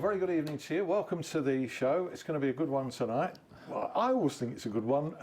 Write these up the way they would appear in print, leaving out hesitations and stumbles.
very good evening to you. Welcome to the show. It's going to be a good one tonight. Well, I always think it's a good one,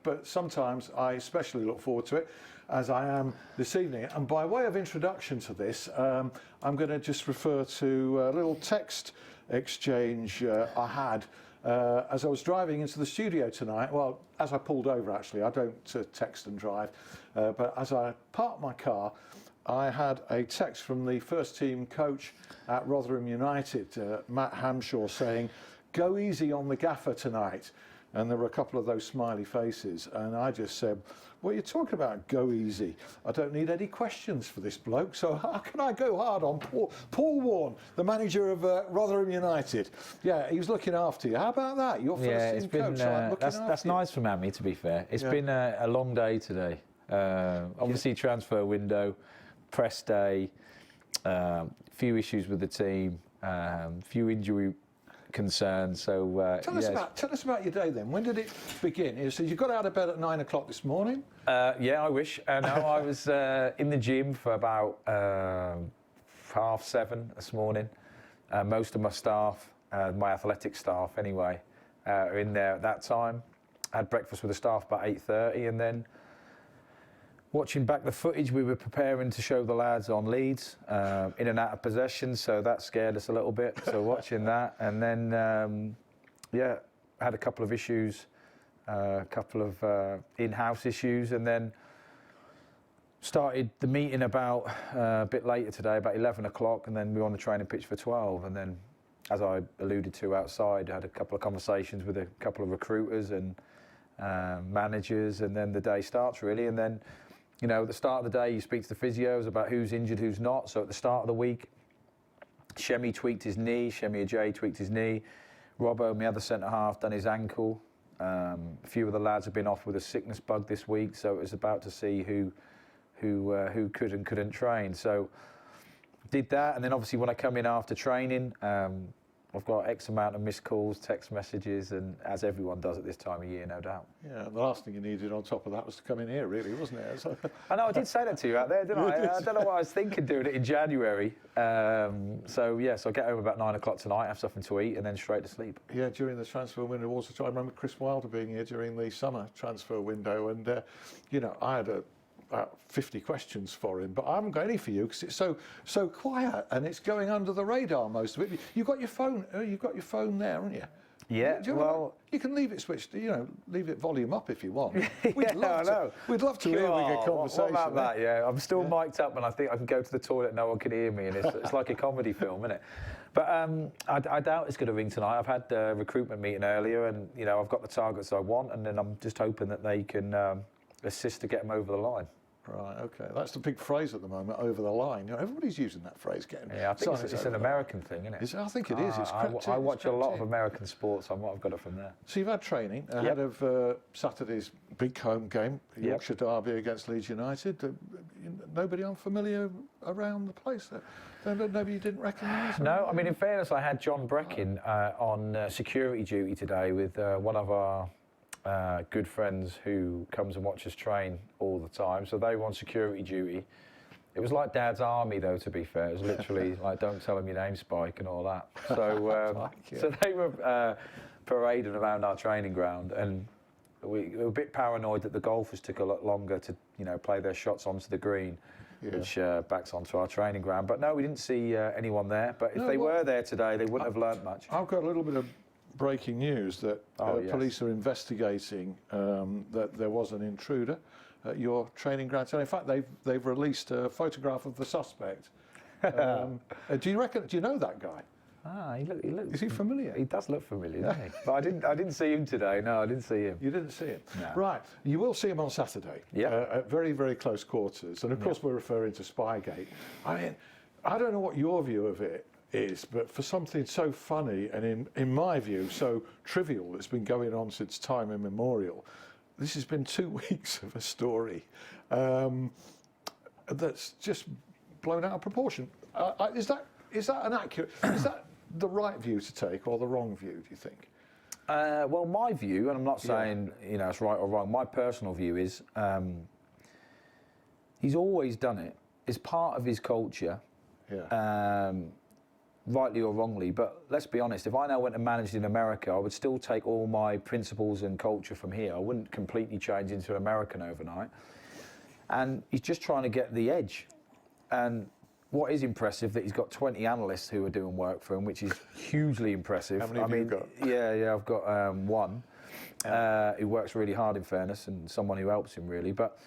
but sometimes I especially look forward to it, as I am this evening. And by way of introduction to this, I'm going to just refer to a little text exchange I had as I was driving into the studio tonight. Well, as I pulled over, actually. I don't text and drive, but as I parked my car, I had a text from the first team coach at Rotherham United, Matt Hamshaw, saying, "Go easy on the gaffer tonight." And there were a couple of those smiley faces. And I just said, "What are you talking about, go easy? I don't need any questions for this bloke. So how can I go hard on Paul Warne, the manager of Rotherham United? Yeah, he was looking after you. How about that? Your first team coach. That's nice from Amy, to be fair. It's been a long day today. Obviously, transfer window, press day, few issues with the team, few injury concerns. So tell us about your day then. When did it begin? So you got out of bed at 9 o'clock this morning? Yeah, I wish. No, I was in the gym for about 7:30 this morning. Most of my staff, my athletic staff anyway, are in there at that time. I had breakfast with the staff about 8:30, and then watching back the footage, we were preparing to show the lads on Leeds, in and out of possession, so that scared us a little bit. So watching that, and then, had a couple of issues, a couple of in-house issues, and then started the meeting about a bit later today, about 11 o'clock, and then we were on the training pitch for 12, and then, as I alluded to outside, I had a couple of conversations with a couple of recruiters and managers, and then the day starts really, and then, you know, at the start of the day, you speak to the physios about who's injured, who's not. So at the start of the week, Shemi tweaked his knee, Shemi Ajay tweaked his knee, Robbo, my other centre-half, done his ankle. A few of the lads have been off with a sickness bug this week, so it was about to see who could and couldn't train. So did that, and then obviously when I come in after training, I've got X amount of missed calls, text messages, and as everyone does at this time of year, no doubt. Yeah, the last thing you needed on top of that was to come in here, really, wasn't it? I know, I did say that to you out there, didn't I? I don't know what I was thinking doing it in January. So I get home about 9 o'clock tonight, have something to eat, and then straight to sleep. Yeah, during the transfer window also, I remember Chris Wilder being here during the summer transfer window, and, I had about 50 questions for him, but I haven't got any for you because it's so quiet and it's going under the radar, most of it. You've got your phone. You've got your phone there, haven't you? Yeah. You can leave it switched. Leave it volume up if you want. We'd love to hear a conversation. What about that? Yeah, I'm still mic'd up, and I think I can go to the toilet and no one can hear me, and it's like a comedy film, isn't it? But I doubt it's going to ring tonight. I've had a recruitment meeting earlier, and I've got the targets I want, and then I'm just hoping that they can assist to get them over the line. Right, okay. That's the big phrase at the moment, over the line. Everybody's using that phrase. I think it's an American thing, isn't it? I think it is. It's I watch a lot of American sports. I might have got it from there. So you've had training ahead of Saturday's big home game, Yorkshire Derby against Leeds United. Nobody unfamiliar around the place? Nobody you didn't recognise? No, I mean, in fairness, I had John Breckin on security duty today with one of our good friends who comes and watches train all the time. So they were on security duty. It was like Dad's army, though, to be fair. It was literally like, don't tell him your name, Spike, and all that. So, so they were parading around our training ground, and we were a bit paranoid that the golfers took a lot longer to, play their shots onto the green, which backs onto our training ground. But no, we didn't see anyone there. But if they were there today, they wouldn't have learnt much. I've got a little bit of breaking news that police are investigating that there was an intruder at your training ground. So in fact, they've released a photograph of the suspect. Do you know that guy? He looks. Is he familiar? He does look familiar, doesn't he? But I didn't see him today. No, I didn't see him. You didn't see him? No. Right. You will see him on Saturday. Yeah. At very, very close quarters. And of course, we're referring to Spygate. I mean, I don't know what your view of it is, but for something so funny and in my view so trivial that's been going on since time immemorial, this has been 2 weeks of a story that's just blown out of proportion. Is that an accurate? Is that the right view to take or the wrong view, do you think? Well, my view, and I'm not saying it's right or wrong. My personal view is he's always done it. It's part of his culture. Yeah. rightly or wrongly, but let's be honest, if I now went and managed in America, I would still take all my principles and culture from here. I wouldn't completely change into an American overnight. And he's just trying to get the edge. And what is impressive, that he's got 20 analysts who are doing work for him, which is hugely impressive. How many have you got? Yeah, I've got one who works really hard, in fairness, and someone who helps him really. But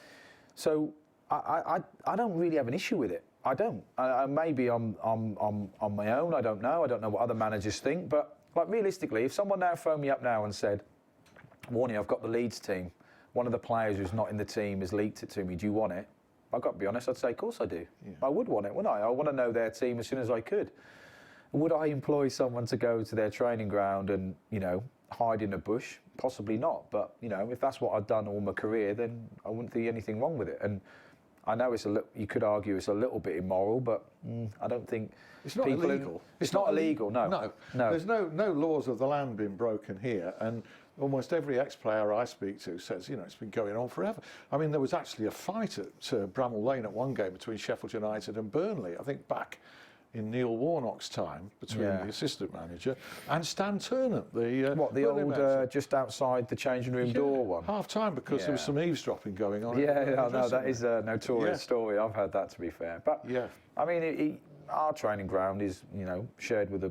so I don't really have an issue with it. I don't. Maybe I'm on my own. I don't know. I don't know what other managers think. But like realistically, if someone now phoned me up now and said, "Warne, I've got the Leeds team. One of the players who's not in the team has leaked it to me. Do you want it?" I've got to be honest. I'd say, "Of course I do. Yeah. I would want it, wouldn't I? I want to know their team as soon as I could." Would I employ someone to go to their training ground and hide in a bush? Possibly not. But if that's what I've done all my career, then I wouldn't see anything wrong with it. And I know you could argue it's a little bit immoral, but I don't think it's not illegal. It's not illegal. No. There's no laws of the land being broken here, and almost every ex-player I speak to says, it's been going on forever. I mean, there was actually a fight at Bramall Lane at one game between Sheffield United and Burnley, I think back in Neil Warnock's time, between the assistant manager and Stan Turnant, the old just outside the changing room door one. Half time, because there was some eavesdropping going on. No, that is a notorious story. I've heard that, to be fair. But I mean, our training ground is shared with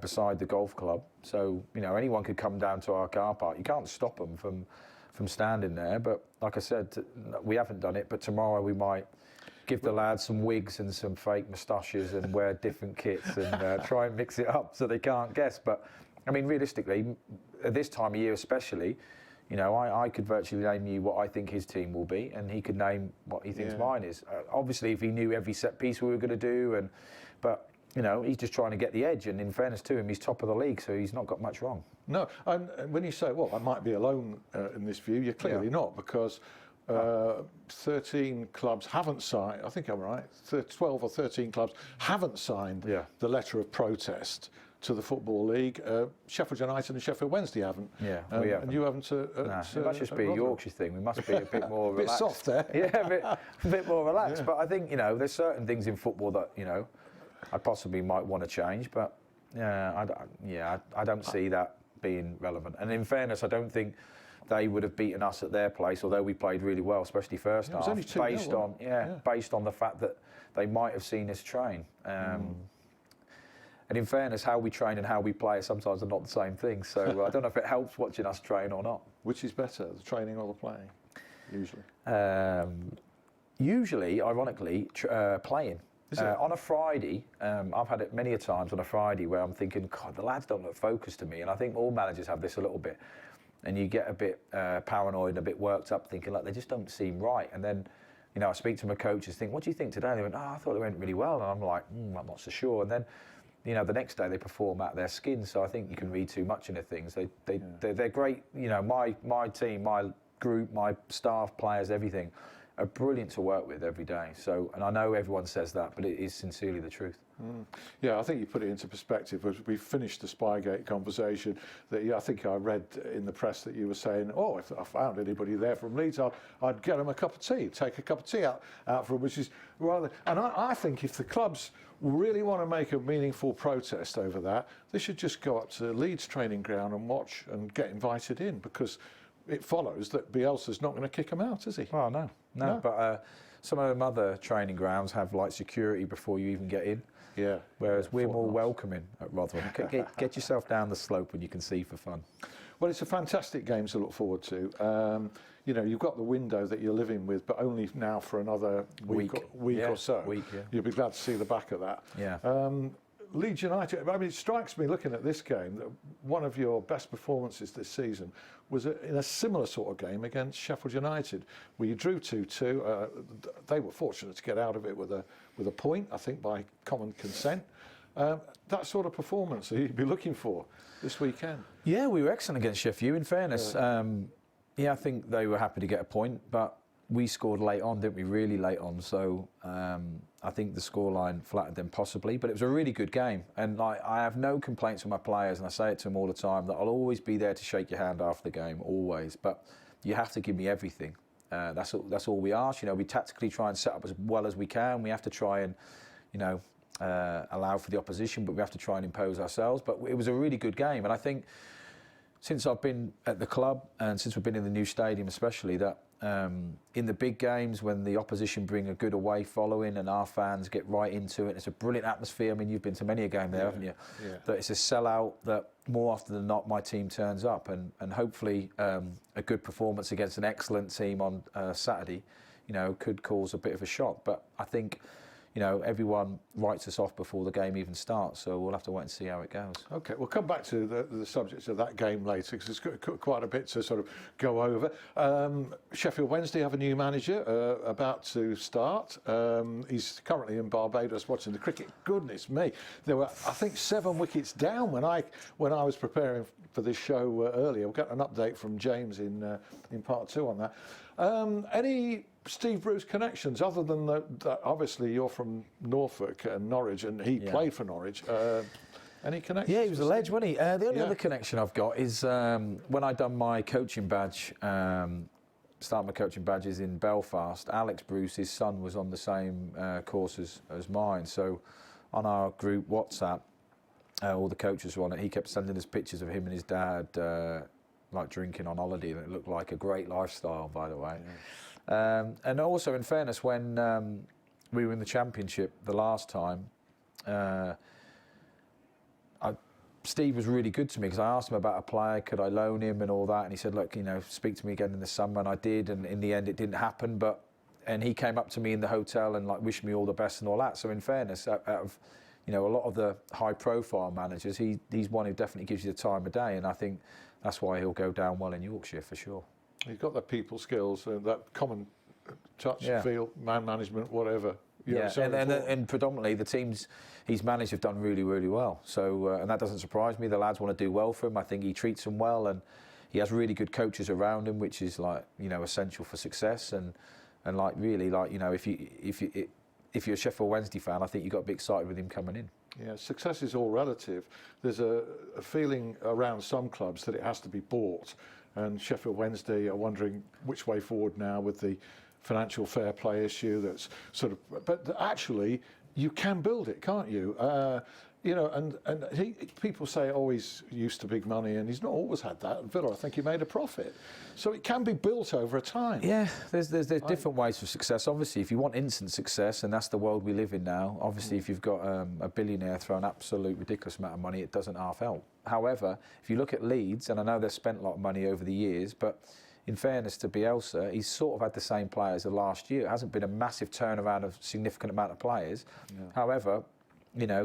beside the golf club. So anyone could come down to our car park. You can't stop them from standing there. But like I said, we haven't done it. But tomorrow we might give the lads some wigs and some fake moustaches and wear different kits and try and mix it up so they can't guess. But I mean, realistically, at this time of year especially, I could virtually name you what I think his team will be, and he could name what he thinks mine is. Obviously, if he knew every set piece we were going to do, but he's just trying to get the edge. And in fairness to him, he's top of the league, so he's not got much wrong. No, and when you say, well, I might be alone in this view, you're clearly not, because 13 clubs haven't signed, I think I'm right, 12 or 13 clubs haven't signed the letter of protest to the Football League. Sheffield United and Sheffield Wednesday haven't. We haven't. And you haven't. It must just be a Yorkshire thing. We must be a bit more relaxed. A bit soft there. A bit more relaxed. But I think, there's certain things in football that, I possibly might want to change. But, I don't see that being relevant. And in fairness, I don't think they would have beaten us at their place, although we played really well, especially first half, based on the fact that they might have seen us train. And in fairness, how we train and how we play sometimes are not the same thing. So I don't know if it helps watching us train or not. Which is better, the training or the playing, usually? Usually, ironically, playing. On a Friday, I've had it many a times on a Friday where I'm thinking, God, the lads don't look focused to me. And I think all managers have this a little bit. And you get a bit paranoid, a bit worked up, thinking, like, they just don't seem right. And then, I speak to my coaches, think, what do you think today? And they went, I thought it went really well. And I'm like, I'm not so sure. And then, the next day they perform out their skin. So I think you can read too much into things. They're great. My team, my group, my staff, players, everything are brilliant to work with every day. So, and I know everyone says that, but it is sincerely the truth. Yeah, I think you put it into perspective. As we finished the Spygate conversation, that I think I read in the press that you were saying, oh, if I found anybody there from Leeds, I'd get them a cup of tea, take a cup of tea out for them, which is rather... And I think if the clubs really want to make a meaningful protest over that, they should just go up to Leeds training ground and watch and get invited in, because it follows that Bielsa's not going to kick them out, is he? Well, no. But some of them other training grounds have like security before you even get in. Yeah. Whereas we're more welcoming at Rotherham. Get yourself down the slope when you can see for fun. Well, it's a fantastic game to look forward to. You've got the window that you're living with, but only now for another week or so. You'll be glad to see the back of that. Yeah. Leeds United, I mean, it strikes me looking at this game that one of your best performances this season was in a similar sort of game against Sheffield United, where you drew 2-2. They were fortunate to get out of it with a point, I think, by common consent. That sort of performance that you'd be looking for this weekend. Yeah, we were excellent against Sheffield, in fairness. I think they were happy to get a point, but we scored late on, didn't we? Really late on. So I think the scoreline flattered them possibly, but it was a really good game. And I have no complaints with my players, and I say it to them all the time, that I'll always be there to shake your hand after the game, always. But you have to give me everything. That's all we ask. We tactically try and set up as well as we can. We have to try and, allow for the opposition, but we have to try and impose ourselves. But it was a really good game, and I think since I've been at the club and since we've been in the new stadium especially, that in the big games when the opposition bring a good away following and our fans get right into it, it's a brilliant atmosphere. I mean, you've been to many a game there, haven't you? Yeah. That it's a sellout that more often than not my team turns up, and hopefully a good performance against an excellent team on Saturday, could cause a bit of a shock. But I think everyone writes us off before the game even starts, so we'll have to wait and see how it goes. Okay, we'll come back to the subjects of that game later, because there's quite a bit to sort of go over. Sheffield Wednesday have a new manager about to start. He's currently in Barbados watching the cricket. Goodness me, there were, I think, 7 wickets down when I was preparing for this show earlier. We'll get an update from James in part 2 on that. Any Steve Bruce connections other than that? Obviously you're from Norfolk and Norwich, and he played for Norwich. Any connections? Yeah, he was a ledge, wasn't he? The only other connection I've got is when I done my coaching badge, started my coaching badges in Belfast. Alex Bruce, his son, was on the same course as mine. So on our group WhatsApp, all the coaches were on it. He kept sending us pictures of him and his dad like drinking on holiday, and it looked like a great lifestyle, by the way. Yeah. And also, in fairness, when we were in the Championship the last time, Steve was really good to me, because I asked him about a player, could I loan him and all that, and he said, look, speak to me again in the summer, and I did, and in the end it didn't happen, and he came up to me in the hotel and like wished me all the best and all that. So in fairness, out of a lot of the high profile managers, he's one who definitely gives you the time of day, and I think that's why he'll go down well in Yorkshire for sure. He's got the people skills, that common touch, feel, man management, whatever. And predominantly the teams he's managed have done really, really well. So and that doesn't surprise me. The lads want to do well for him. I think he treats them well, and he has really good coaches around him, which is like essential for success. And like really like if you're a Sheffield Wednesday fan, I think you've got to be excited with him coming in. Yeah, success is all relative. There's a feeling around some clubs that it has to be bought, and Sheffield Wednesday are wondering which way forward now with the financial fair play issue. That's sort of, but actually you can build it, can't you? People say, oh, he's used to big money, and he's not always had that. At Villa, I think he made a profit. So it can be built over a time. Yeah, there's different ways for success. Obviously, if you want instant success, and that's the world we live in now, obviously if you've got a billionaire throwing absolute ridiculous amount of money, it doesn't half help. However, if you look at Leeds, and I know they've spent a lot of money over the years, but in fairness to Bielsa, he's sort of had the same players as last year. It hasn't been a massive turnaround of significant amount of players. Yeah. However,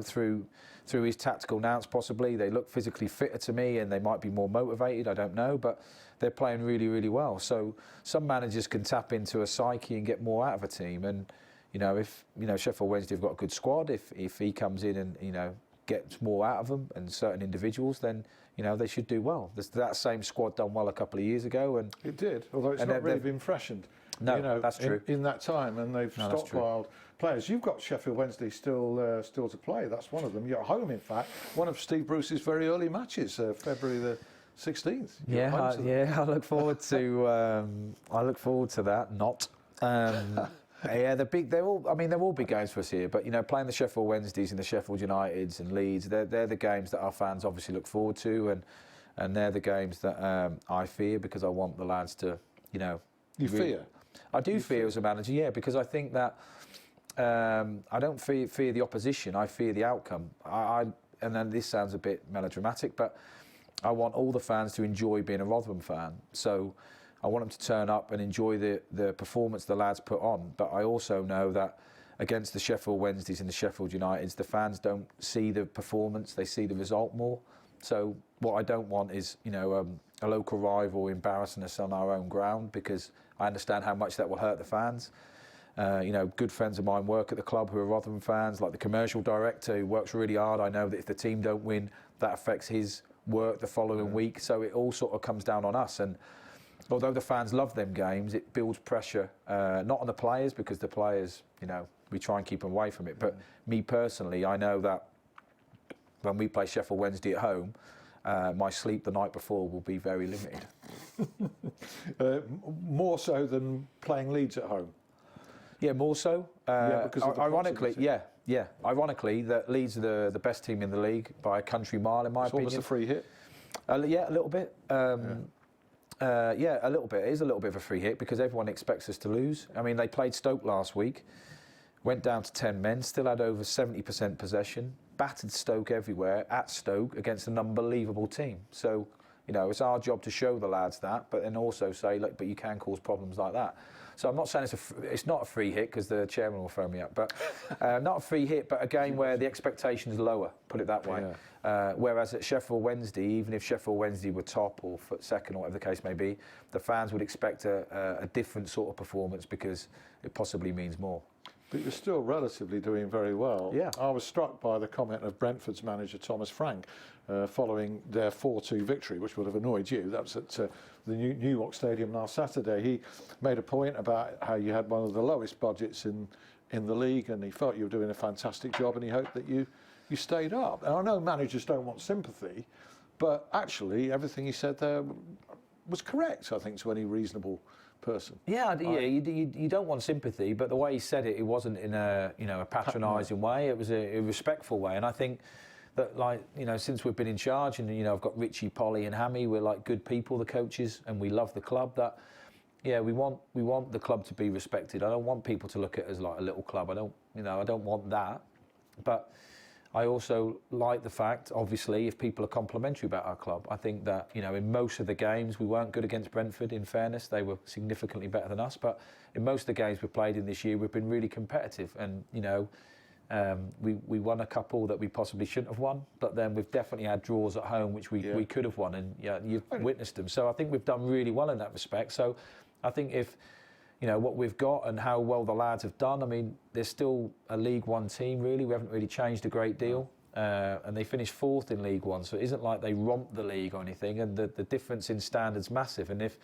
through his tactical nous possibly, they look physically fitter to me, and they might be more motivated, I don't know, but they're playing really, really well. So some managers can tap into a psyche and get more out of a team, and if Sheffield Wednesday have got a good squad, if he comes in and gets more out of them and certain individuals, then they should do well. That same squad done well a couple of years ago, and it did, although it's not really been freshened. No, that's true. In that time, and they've stockpiled players. You've got Sheffield Wednesday still to play. That's one of them. You're at home, in fact. One of Steve Bruce's very early matches, February the 16th. I look forward to. I look forward to that. Not. Yeah, they're all big games for us here. But playing the Sheffield Wednesdays and the Sheffield Uniteds and Leeds, they're the games that our fans obviously look forward to, and they're the games that I fear, because I want the lads to, You fear? I do fear as a manager, yeah, because I think that I don't fear the opposition. I fear the outcome. And then this sounds a bit melodramatic, but I want all the fans to enjoy being a Rotherham fan. So I want them to turn up and enjoy the performance the lads put on. But I also know that against the Sheffield Wednesdays and the Sheffield Uniteds, the fans don't see the performance; they see the result more. So what I don't want is, a local rival embarrassing us on our own ground, because I understand how much that will hurt the fans. Good friends of mine work at the club who are Rotherham fans, like the commercial director who works really hard. I know that if the team don't win, that affects his work the following week. So it all sort of comes down on us. And although the fans love them games, it builds pressure, not on the players, because the players, we try and keep them away from it. But me personally, I know that when we play Sheffield Wednesday at home, my sleep the night before will be very limited. More so than playing Leeds at home? Yeah, more so. Because of the ironically, proximity. Yeah, ironically, that Leeds are the best team in the league by a country mile, in my opinion. It's almost a free hit. Yeah, a little bit. Yeah, a little bit. It is a little bit of a free hit because everyone expects us to lose. I mean, they played Stoke last week, went down to 10 men, still had over 70% possession, battered Stoke everywhere at Stoke against an unbelievable team. So, you know, it's our job to show the lads that, but then also say, look, but you can cause problems like that. So I'm not saying it's not a free hit because the chairman will throw me up, but not a free hit, but a game where the expectation is lower, put it that way. Yeah. Whereas at Sheffield Wednesday, even if Sheffield Wednesday were top or second or whatever the case may be, the fans would expect a different sort of performance because it possibly means more. But you're still relatively doing very well. Yeah. I was struck by the comment of Brentford's manager Thomas Frank following their 4-2 victory, which would have annoyed you. That was at the New York Stadium last Saturday. He made a point about how you had one of the lowest budgets in the league, and he felt you were doing a fantastic job, and he hoped that you stayed up. And I know managers don't want sympathy, but actually everything he said there was correct, I think, to any reasonable person. Yeah, you don't want sympathy, but the way he said it, it wasn't in a patronising way. It was a respectful way, and I think that, like, you know, since we've been in charge, and you know, I've got Richie, Polly, and Hammy. We're like good people, the coaches, and we love the club. That, yeah, we want the club to be respected. I don't want people to look at it as like a little club. I don't want that, but I also like the fact, obviously, if people are complimentary about our club. I think that, you know, in most of the games, we weren't good against Brentford, in fairness. They were significantly better than us. But in most of the games we've played in this year, we've been really competitive. And, you know, we won a couple that we possibly shouldn't have won. But then we've definitely had draws at home, which we could have won. And yeah, you've witnessed them. So I think we've done really well in that respect. So I think if, you know, what we've got and how well the lads have done, I mean, there's still a League One team, really. We haven't really changed a great deal. And they finished 4th in League One, so it isn't like they romped the league or anything. And the difference in standard's massive. And if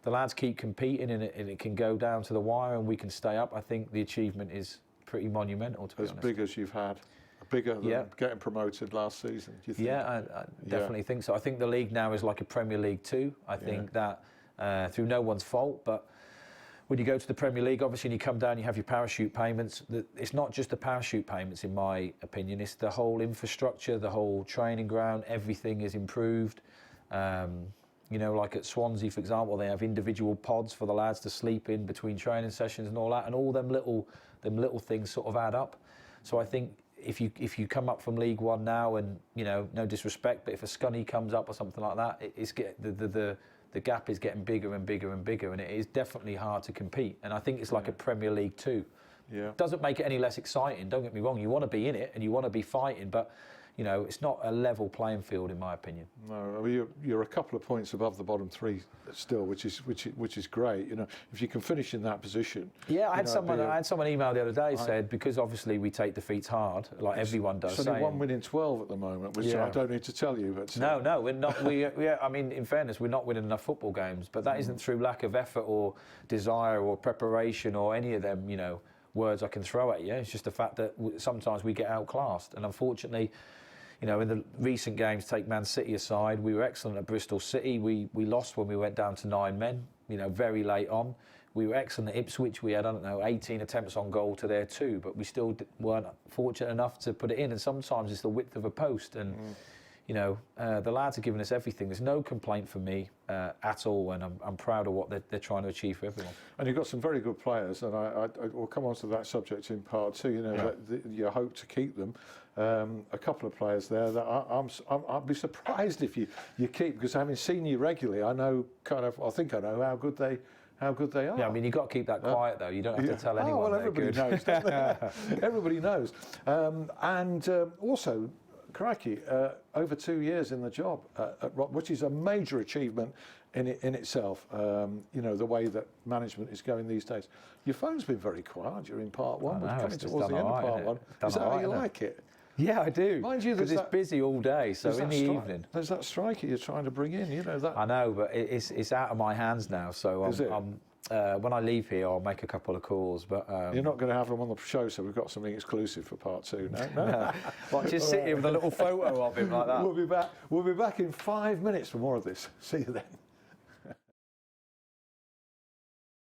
the lads keep competing and it can go down to the wire and we can stay up, I think the achievement is pretty monumental, to be honest. As big as you've had. Bigger than getting promoted last season, do you think? Yeah, I definitely think so. I think the league now is like a Premier League 2. I think that through no one's fault, but when you go to the Premier League, obviously, and you come down, you have your parachute payments. It's not just the parachute payments, in my opinion. It's the whole infrastructure, the whole training ground. Everything is improved. You know, like at Swansea, for example, they have individual pods for the lads to sleep in between training sessions and all that. And all them little things sort of add up. So I think if you come up from League One now, and, you know, no disrespect, but if a Scunny comes up or something like that, the gap is getting bigger and bigger and bigger, and it is definitely hard to compete. And I think it's like a Premier League 2. Yeah. Doesn't make it any less exciting, don't get me wrong. You want to be in it and you want to be fighting, but, you know, it's not a level playing field, in my opinion. No, I mean, you're a couple of points above the bottom 3 still, which is great. You know, if you can finish in that position. Yeah, I had someone email the other day said, because obviously we take defeats hard, like everyone does. It's only 1 win in 12 at the moment, which I don't need to tell you. But no, we're not. I mean, in fairness, we're not winning enough football games, but that isn't through lack of effort or desire or preparation or any of them, you know, words I can throw at you. It's just the fact that sometimes we get outclassed, and unfortunately, you know, in the recent games, take Man City aside, we were excellent at Bristol City. We lost when we went down to 9 men, you know, very late on. We were excellent at Ipswich. We had, 18 attempts on goal to their 2, but we still weren't fortunate enough to put it in. And sometimes it's the width of a post. And, you know, the lads are giving us everything. There's no complaint from me at all, and I'm proud of what they're trying to achieve for everyone. And you've got some very good players, and I will come on to that subject in part 2. You know, you hope to keep them. A couple of players there that I'd be surprised if you keep, because having seen you regularly, I think I know how good they are. Yeah, I mean, you've got to keep that quiet, though. You don't have to tell anyone. Oh, well, everybody knows, don't they? Everybody knows. And also, crikey, over 2 years in the job, which is a major achievement in itself. You know, the way that management is going these days. Your phone's been very quiet during part 1. We're coming towards the end of part 1. Is that how you like it? Yeah, I do. Mind you, because it's busy all day, so in the evening. There's that striker you're trying to bring in, you know that. I know, but it's out of my hands now, so when I leave here, I'll make a couple of calls. But you're not going to have him on the show, so we've got something exclusive for part 2. No. Well, just sit here with a little photo of him like that. We'll be back in 5 minutes for more of this. See you then.